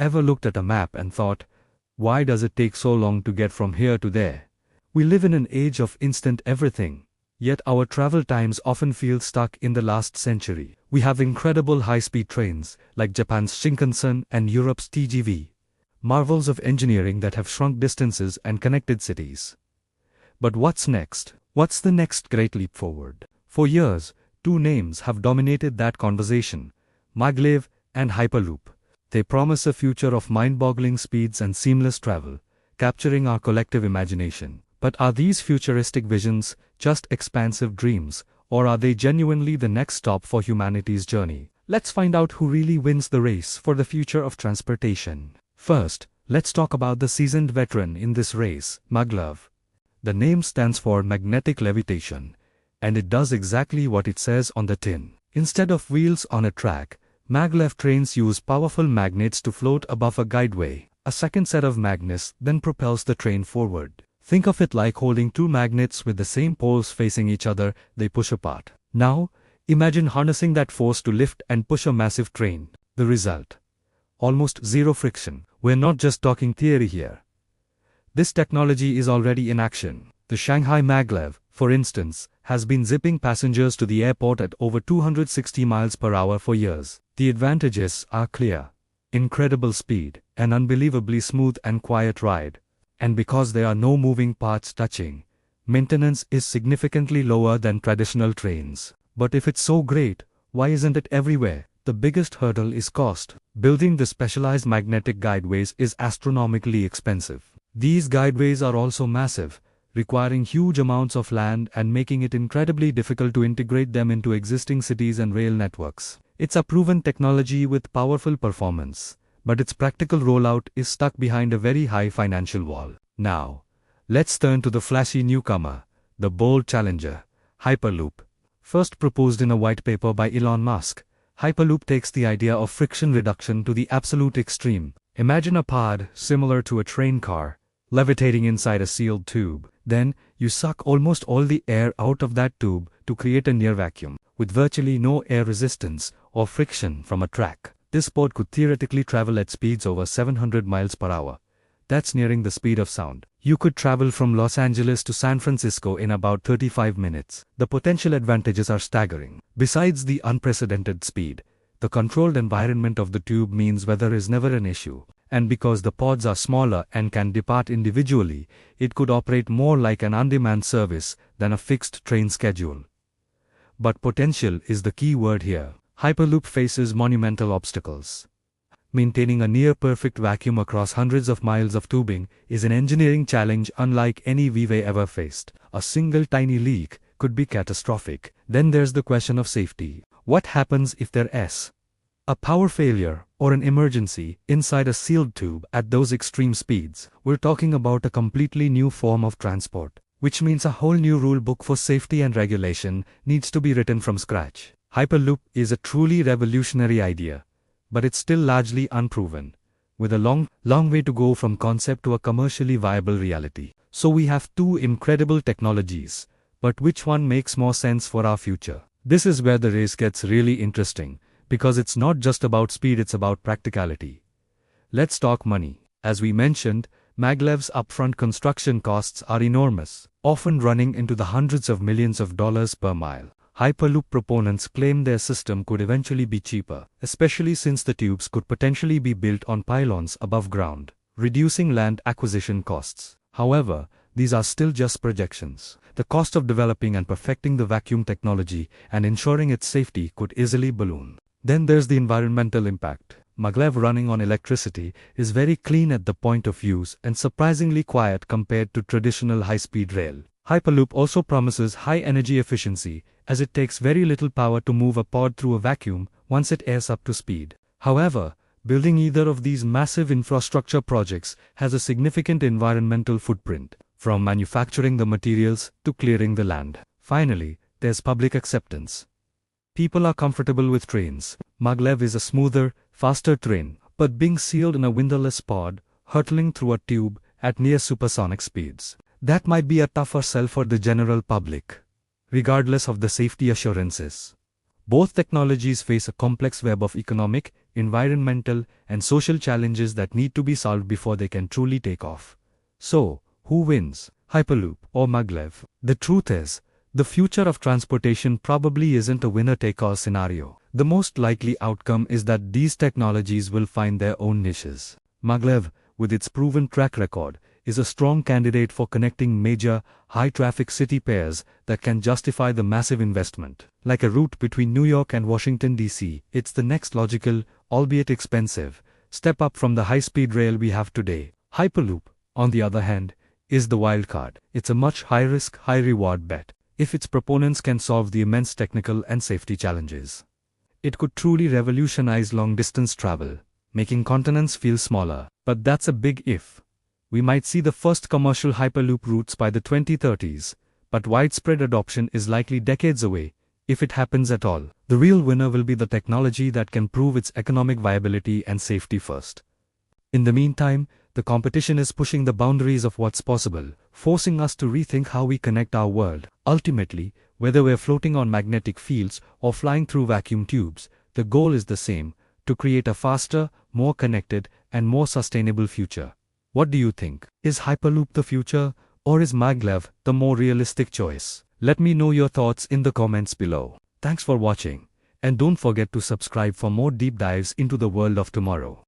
ever looked at a map and thought, why does it take so long to get from here to there? We live in an age of instant everything, yet our travel times often feel stuck in the last century. We have incredible high-speed trains, like Japan's Shinkansen and Europe's TGV, marvels of engineering that have shrunk distances and connected cities. But what's next? What's the next great leap forward? For years, two names have dominated that conversation: Maglev and Hyperloop. They promise a future of mind-boggling speeds and seamless travel, capturing our collective imagination. But are these futuristic visions just expansive dreams, or are they genuinely the next stop for humanity's journey? Let's find out who really wins the race for the future of transportation. First, let's talk about the seasoned veteran in this race, Maglev. The name stands for magnetic levitation, and it does exactly what it says on the tin. Instead of wheels on a track, Maglev trains use powerful magnets to float above a guideway. A second set of magnets then propels the train forward. Think of it like holding two magnets with the same poles facing each other. They push apart. Now, imagine harnessing that force to lift and push a massive train. The result: almost zero friction. We're not just talking theory here. This technology is already in action. The Shanghai Maglev, for instance, has been zipping passengers to the airport at over 260 miles per hour for years. The advantages are clear: incredible speed, an unbelievably smooth and quiet ride. And because there are no moving parts touching, maintenance is significantly lower than traditional trains. But if it's so great, why isn't it everywhere? The biggest hurdle is cost. Building the specialized magnetic guideways is astronomically expensive. These guideways are also massive, requiring huge amounts of land and making it incredibly difficult to integrate them into existing cities and rail networks. It's a proven technology with powerful performance, but its practical rollout is stuck behind a very high financial wall. Now, let's turn to the flashy newcomer, the bold challenger, Hyperloop. First proposed in a white paper by Elon Musk, Hyperloop takes the idea of friction reduction to the absolute extreme. Imagine a pod similar to a train car, levitating inside a sealed tube. Then, you suck almost all the air out of that tube to create a near vacuum, with virtually no air resistance or friction from a track. This pod could theoretically travel at speeds over 700 miles per hour. That's nearing the speed of sound. You could travel from Los Angeles to San Francisco in about 35 minutes. The potential advantages are staggering. Besides the unprecedented speed, the controlled environment of the tube means weather is never an issue. And because the pods are smaller and can depart individually, it could operate more like an on-demand service than a fixed train schedule. But potential is the key word here. Hyperloop faces monumental obstacles. Maintaining a near-perfect vacuum across hundreds of miles of tubing is an engineering challenge unlike any we've ever faced. A single tiny leak could be catastrophic. Then there's the question of safety. What happens if there's a power failure or an emergency inside a sealed tube at those extreme speeds? We're talking about a completely new form of transport, which means a whole new rule book for safety and regulation needs to be written from scratch. Hyperloop is a truly revolutionary idea, but it's still largely unproven, with a long way to go from concept to a commercially viable reality. So we have two incredible technologies, but which one makes more sense for our future? This is where the race gets really interesting, because it's not just about speed, it's about practicality. Let's talk money. As we mentioned, Maglev's upfront construction costs are enormous, often running into the hundreds of millions of dollars per mile. Hyperloop proponents claim their system could eventually be cheaper, especially since the tubes could potentially be built on pylons above ground, reducing land acquisition costs. However, these are still just projections. The cost of developing and perfecting the vacuum technology and ensuring its safety could easily balloon. Then there's the environmental impact. Maglev running on electricity is very clean at the point of use and surprisingly quiet compared to traditional high-speed rail. Hyperloop also promises high energy efficiency, as it takes very little power to move a pod through a vacuum once it airs up to speed. However, building either of these massive infrastructure projects has a significant environmental footprint, from manufacturing the materials to clearing the land. Finally, there's public acceptance. People are comfortable with trains. Maglev is a smoother, faster train, but being sealed in a windowless pod, hurtling through a tube at near supersonic speeds. That might be a tougher sell for the general public, regardless of the safety assurances. Both technologies face a complex web of economic, environmental, and social challenges that need to be solved before they can truly take off. So, who wins, Hyperloop or Maglev? The truth is, the future of transportation probably isn't a winner-take-all scenario. The most likely outcome is that these technologies will find their own niches. Maglev, with its proven track record, is a strong candidate for connecting major, high-traffic city pairs that can justify the massive investment. Like a route between New York and Washington, D.C., it's the next logical, albeit expensive, step up from the high-speed rail we have today. Hyperloop, on the other hand, is the wild card. It's a much high-risk, high-reward bet. If its proponents can solve the immense technical and safety challenges, it could truly revolutionize long-distance travel, making continents feel smaller. But that's a big if. We might see the first commercial Hyperloop routes by the 2030s, but widespread adoption is likely decades away, if it happens at all. The real winner will be the technology that can prove its economic viability and safety first. In the meantime, the competition is pushing the boundaries of what's possible, forcing us to rethink how we connect our world. Ultimately, whether we're floating on magnetic fields or flying through vacuum tubes, the goal is the same: to create a faster, more connected, and more sustainable future. What do you think? Is Hyperloop the future, or is Maglev the more realistic choice? Let me know your thoughts in the comments below. Thanks for watching, and don't forget to subscribe for more deep dives into the world of tomorrow.